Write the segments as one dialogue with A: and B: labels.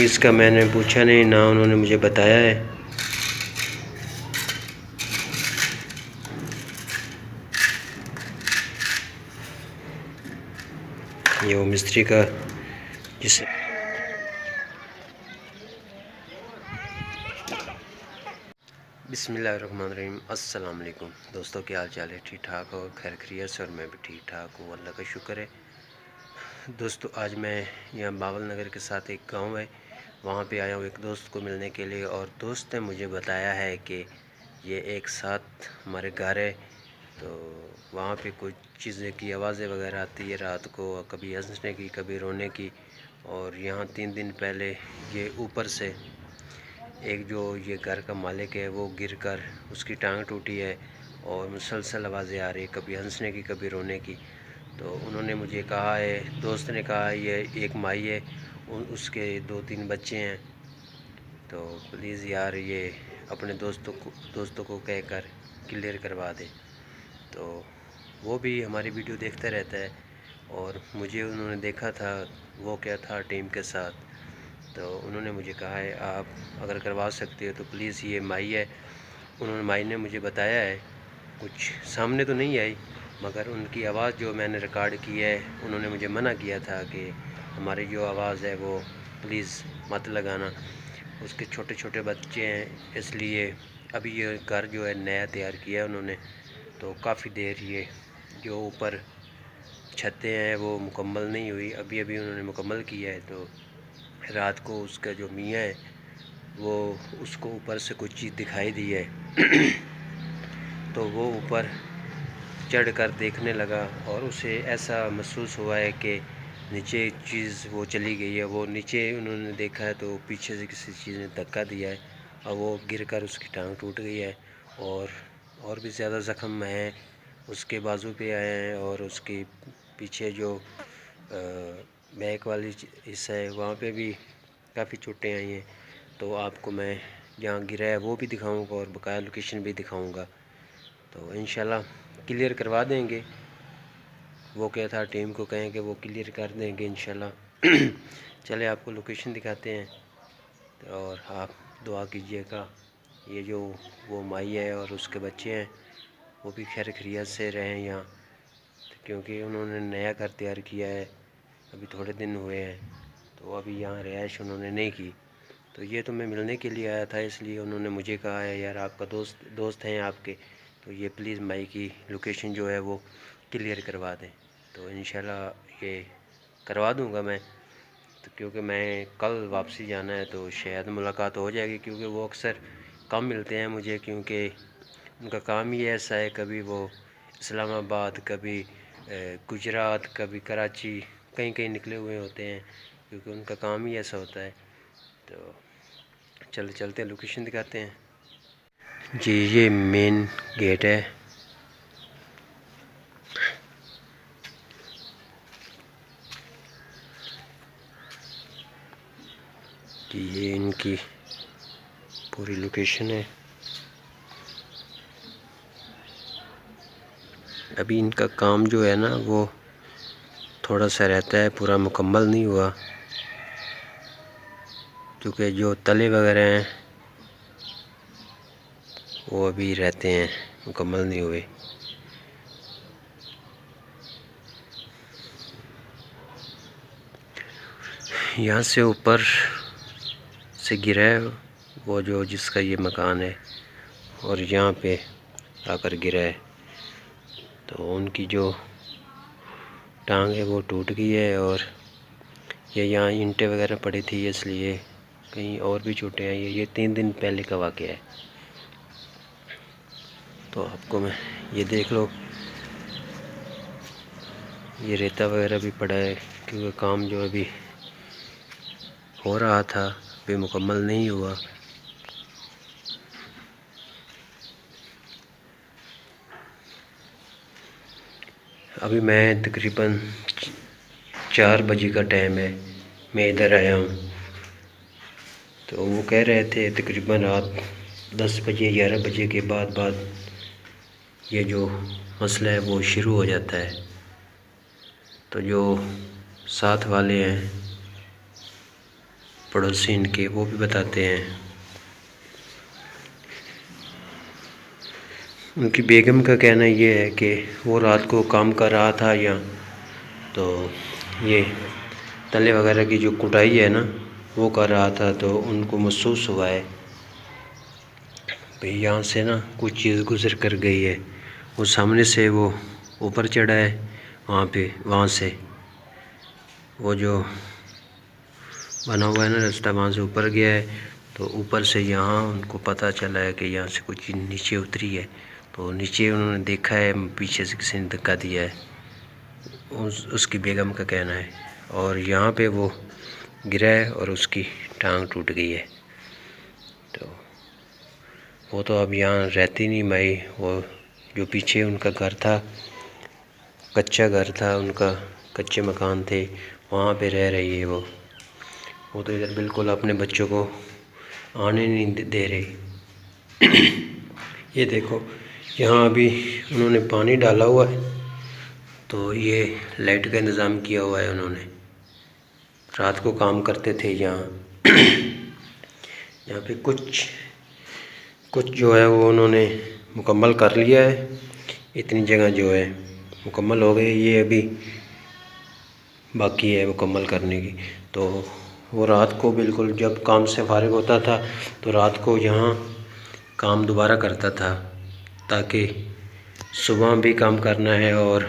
A: Fees का मैंने पूछा नहीं, ना उन्होंने मुझे बताया है। ये वो मिस्त्री का जिस बिस्मिल्लाहिर्रहमानिर्रहीम। अस्सलाम वालेकुम दोस्तों, क्या हाल चाल है? ठीक ठाक हो? खैर खैरियत से? और मैं भी ठीक ठाक हूँ, अल्लाह का शुक्र है। दोस्तों आज मैं यहाँ बावल नगर के साथ एक गांव है, वहाँ पे आया हूँ एक दोस्त को मिलने के लिए। और दोस्त ने मुझे बताया है कि ये एक साथ हमारे घर है, तो वहाँ पे कुछ चीज़ें की आवाज़ें वगैरह आती है रात को, कभी हंसने की कभी रोने की। और यहाँ 3 दिन पहले ये ऊपर से एक जो ये घर का मालिक है वो गिरकर उसकी टांग टूटी है और मुसलसल आवाज़ें आ रही है, कभी हंसने की कभी रोने की। तो उन्होंने मुझे कहा है, दोस्त ने कहा ये एक माई है, उसके 2-3 बच्चे हैं, तो प्लीज़ यार ये अपने दोस्तों को कहकर क्लियर करवा दे। तो वो भी हमारी वीडियो देखता रहता है और मुझे उन्होंने देखा था वो क्या था टीम के साथ, तो उन्होंने मुझे कहा है आप अगर करवा सकते हो तो प्लीज़। ये माई है, उन्होंने माई ने मुझे बताया है, कुछ सामने तो नहीं आई मगर उनकी आवाज़ जो मैंने रिकॉर्ड की है, उन्होंने मुझे मना किया था कि हमारी जो आवाज़ है वो प्लीज़ मत लगाना। उसके छोटे छोटे बच्चे हैं, इसलिए अभी ये घर जो है नया तैयार किया है उन्होंने, तो काफ़ी देर ये जो ऊपर छतें हैं वो मुकम्मल नहीं हुई, अभी अभी उन्होंने मुकम्मल किया है। तो रात को उसका जो मियाँ है वो उसको ऊपर से कुछ चीज़ दिखाई दी है तो वो ऊपर चढ़कर देखने लगा और उसे ऐसा महसूस हुआ है कि नीचे चीज़ वो चली गई है। वो नीचे उन्होंने देखा है तो पीछे से किसी चीज़ ने धक्का दिया है और वो गिरकर उसकी टांग टूट गई है। और भी ज़्यादा ज़ख्म हैं, उसके बाजू पे आए हैं और उसके पीछे जो बैक वाली हिस्सा है वहाँ पे भी काफ़ी चोटें आई हैं। तो आपको मैं जहाँ गिरा है वो भी दिखाऊंगा और बकाया लोकेशन भी दिखाऊंगा, तो इंशाल्लाह क्लियर करवा देंगे। वो क्या था, टीम को कहें कि वो क्लियर कर देंगे इंशाल्लाह। चले आपको लोकेशन दिखाते हैं और आप दुआ कीजिएगा। ये जो वो माई है और उसके बच्चे हैं वो भी खैर खैरियत से रहें यहाँ, क्योंकि उन्होंने नया घर तैयार किया है, अभी थोड़े दिन हुए हैं, तो अभी यहाँ रिहाइश उन्होंने नहीं की। तो ये तो मैं मिलने के लिए आया था, इसलिए उन्होंने मुझे कहा है यार आपका दोस्त हैं आपके, तो ये प्लीज़ माई की लोकेशन जो है वो क्लियर करवा दें। तो इंशाल्लाह ये करवा दूंगा मैं, तो क्योंकि मैं कल वापसी जाना है तो शायद मुलाकात हो जाएगी, क्योंकि वो अक्सर कम मिलते हैं मुझे, क्योंकि उनका काम ही ऐसा है, कभी वो इस्लामाबाद, कभी गुजरात, कभी कराची, कहीं कहीं निकले हुए होते हैं, क्योंकि उनका काम ही ऐसा होता है। तो चलते हैं लोकेशन दिखाते हैं जी। ये मेन गेट है, कि ये इनकी पूरी लोकेशन है। अभी इनका काम जो है ना वो थोड़ा सा रहता है, पूरा मुकम्मल नहीं हुआ, क्योंकि जो तले वगैरह हैं वो अभी रहते हैं, मुकम्मल नहीं हुए। यहाँ से ऊपर से गिरा है वो जो जिसका ये मकान है, और यहाँ पे आकर गिरा है, तो उनकी जो टांग है वो टूट गई है। और ये यहाँ ईंटें वगैरह पड़ी थी, इसलिए कहीं और भी चोटें आई है। ये 3 दिन पहले का वाक़या है। तो आपको मैं ये देख लो, ये रेता वगैरह भी पड़ा है, क्योंकि काम जो अभी हो रहा था अभी मुकम्मल नहीं हुआ। अभी मैं तकरीबन 4 बजे का टाइम है, मैं इधर आया हूँ। तो वो कह रहे थे तकरीबन रात 10 बजे 11 बजे के बाद ये जो मसला है वो शुरू हो जाता है। तो जो साथ वाले हैं पड़ोसी इनके, वो भी बताते हैं। उनकी बेगम का कहना ये है कि वो रात को काम कर रहा था यहाँ, तो ये तले वगैरह की जो कुटाई है ना वो कर रहा था, तो उनको महसूस हुआ है भाई यहाँ से ना कुछ चीज़ गुजर कर गई है। वो सामने से वो ऊपर चढ़ा है वहाँ से वो जो बना हुआ है ना रास्ता, वहाँ से ऊपर गया है। तो ऊपर से यहाँ उनको पता चला है कि यहाँ से कुछ चीज़ नीचे उतरी है, तो नीचे उन्होंने देखा है पीछे से किसी ने धक्का दिया है, उसकी बेगम का कहना है। और यहाँ पे वो गिरा है और उसकी टांग टूट गई है। तो वो तो अब यहाँ रहती नहीं माई, वो जो पीछे उनका घर था, कच्चा घर था उनका, कच्चे मकान थे, वहाँ पे रह रही है वो तो इधर बिल्कुल अपने बच्चों को आने नहीं दे रही। ये देखो यहाँ अभी उन्होंने पानी डाला हुआ है, तो ये लाइट का इंतज़ाम किया हुआ है उन्होंने। रात को काम करते थे यहाँ। यहाँ पे कुछ जो है वो उन्होंने मुकम्मल कर लिया है। इतनी जगह जो है मुकम्मल हो गई, ये अभी बाकी है मुकम्मल करने की। तो वो रात को बिल्कुल जब काम से फारिग होता था तो रात को यहाँ काम दोबारा करता था, ताकि सुबह भी काम करना है और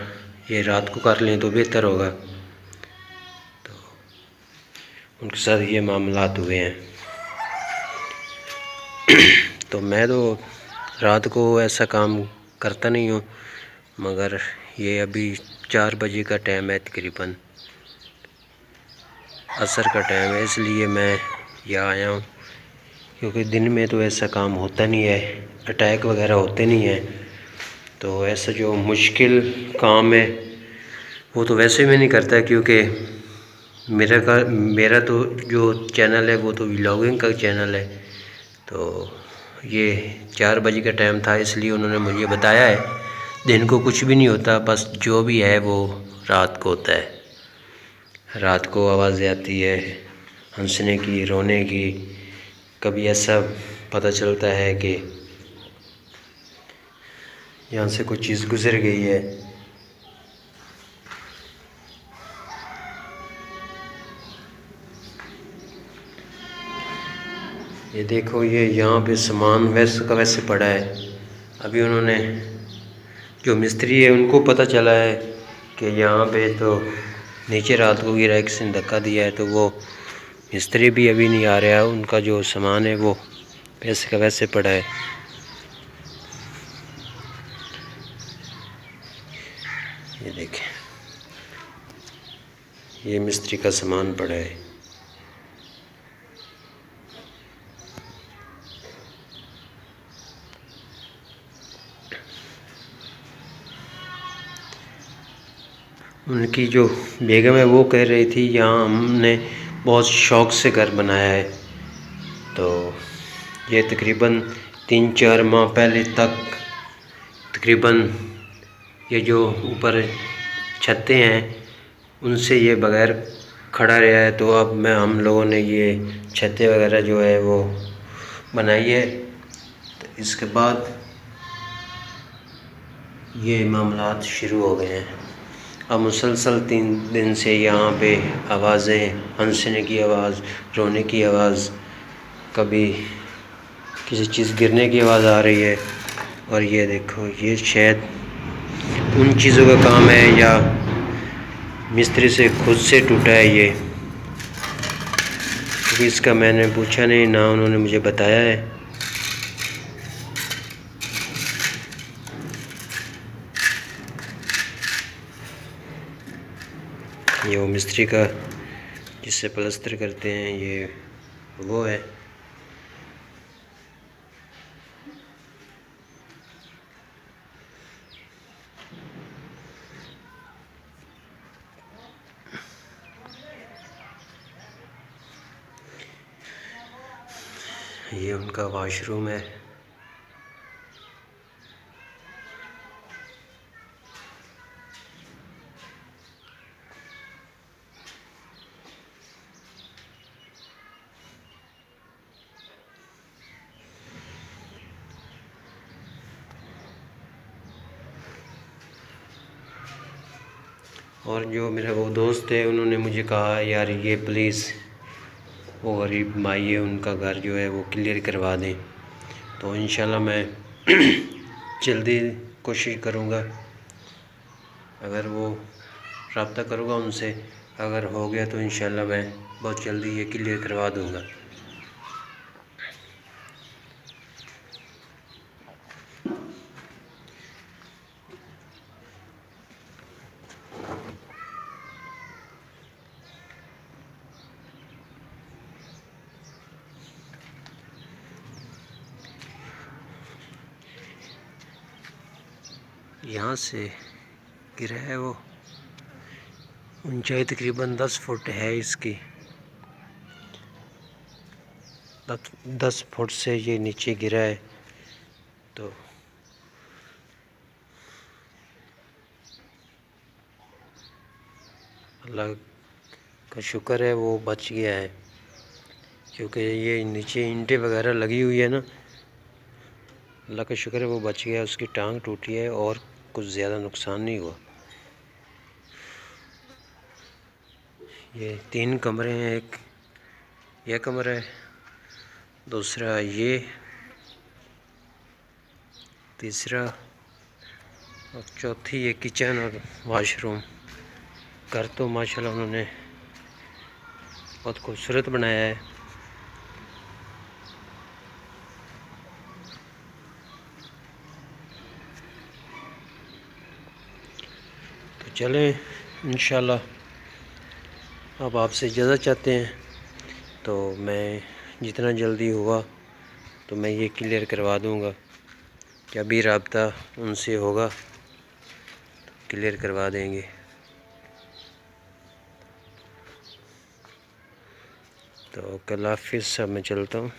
A: ये रात को कर लें तो बेहतर होगा। तो उनके साथ ये मामलात हुए हैं। तो मैं तो रात को ऐसा काम करता नहीं हूँ, मगर ये अभी 4 बजे का टाइम है, तकरीबन असर का टाइम है, इसलिए मैं यहाँ आया हूँ। क्योंकि दिन में तो ऐसा काम होता नहीं है, अटैक वगैरह होते नहीं हैं। तो ऐसा जो मुश्किल काम है वो तो वैसे मैं नहीं करता, क्योंकि मेरा तो जो चैनल है वो तो व्लॉगिंग का चैनल है। तो ये 4 बजे का टाइम था, इसलिए उन्होंने मुझे बताया है दिन को कुछ भी नहीं होता, बस जो भी है वो रात को होता है। रात को आवाज़ें आती है हंसने की, रोने की। कभी ऐसा पता चलता है कि यहाँ से कुछ चीज़ गुज़र गई है। ये देखो ये यहाँ पे सामान वैसे का वैसे पड़ा है। अभी उन्होंने जो मिस्त्री है उनको पता चला है कि यहाँ पे तो नीचे रात को गिरा, किसी ने धक्का दिया है, तो वो मिस्त्री भी अभी नहीं आ रहा है। उनका जो सामान है वो वैसे का वैसे पड़ा है। ये देखें, ये मिस्त्री का सामान पड़ा है। उनकी जो बेगम है वो कह रही थी यहाँ हमने बहुत शौक़ से घर बनाया है। तो ये तकरीबन 3-4 माह पहले तक तकरीबन ये जो ऊपर छतें हैं उनसे ये बग़ैर खड़ा रहा है। तो अब हम लोगों ने ये छतें वगैरह जो है वो बनाई है। तो इसके बाद ये मामलात शुरू हो गए हैं। अब मुसलसल 3 दिन से यहाँ पे आवाज़ें, हंसने की आवाज़, रोने की आवाज़, कभी किसी चीज़ गिरने की आवाज़ आ रही है। और ये देखो ये शायद उन चीज़ों का काम है या मिस्त्री से खुद से टूटा है ये, क्योंकि इसका मैंने पूछा नहीं ना उन्होंने मुझे बताया है। ये वो मिस्त्री का जिससे प्लस्तर करते हैं, ये वो है। ये उनका वॉशरूम है। और जो मेरा वो दोस्त है उन्होंने मुझे कहा यार ये प्लीज़ वो गरीब माई है उनका घर जो है वो क्लियर करवा दें। तो इंशाल्लाह मैं जल्दी कोशिश करूँगा, अगर वो रब्ता करूँगा उनसे, अगर हो गया तो इंशाल्लाह मैं बहुत जल्दी ये क्लियर करवा दूँगा। यहाँ से गिरा है वो, ऊंचाई तकरीबन 10 फुट है इसकी। 10 फुट से ये नीचे गिरा है। तो अल्लाह का शुक्र है वो बच गया है, क्योंकि ये नीचे ईंटें वगैरह लगी हुई है ना। अल्लाह का शुक्र है वो बच गया, उसकी टांग टूटी है और कुछ ज़्यादा नुकसान नहीं हुआ। ये 3 कमरे हैं, एक ये कमरा है, दूसरा ये, तीसरा और चौथी ये किचन और वाशरूम। घर तो माशाल्लाह उन्होंने बहुत खूबसूरत बनाया है। तो चलें इंशाल्लाह, अब आपसे इजाज़त चाहते हैं। तो मैं जितना जल्दी हुआ तो मैं ये क्लियर करवा दूँगा, जब भी रब्ता उनसे होगा तो क्लियर करवा देंगे। तो कल हाफिज़, अब मैं चलता हूँ।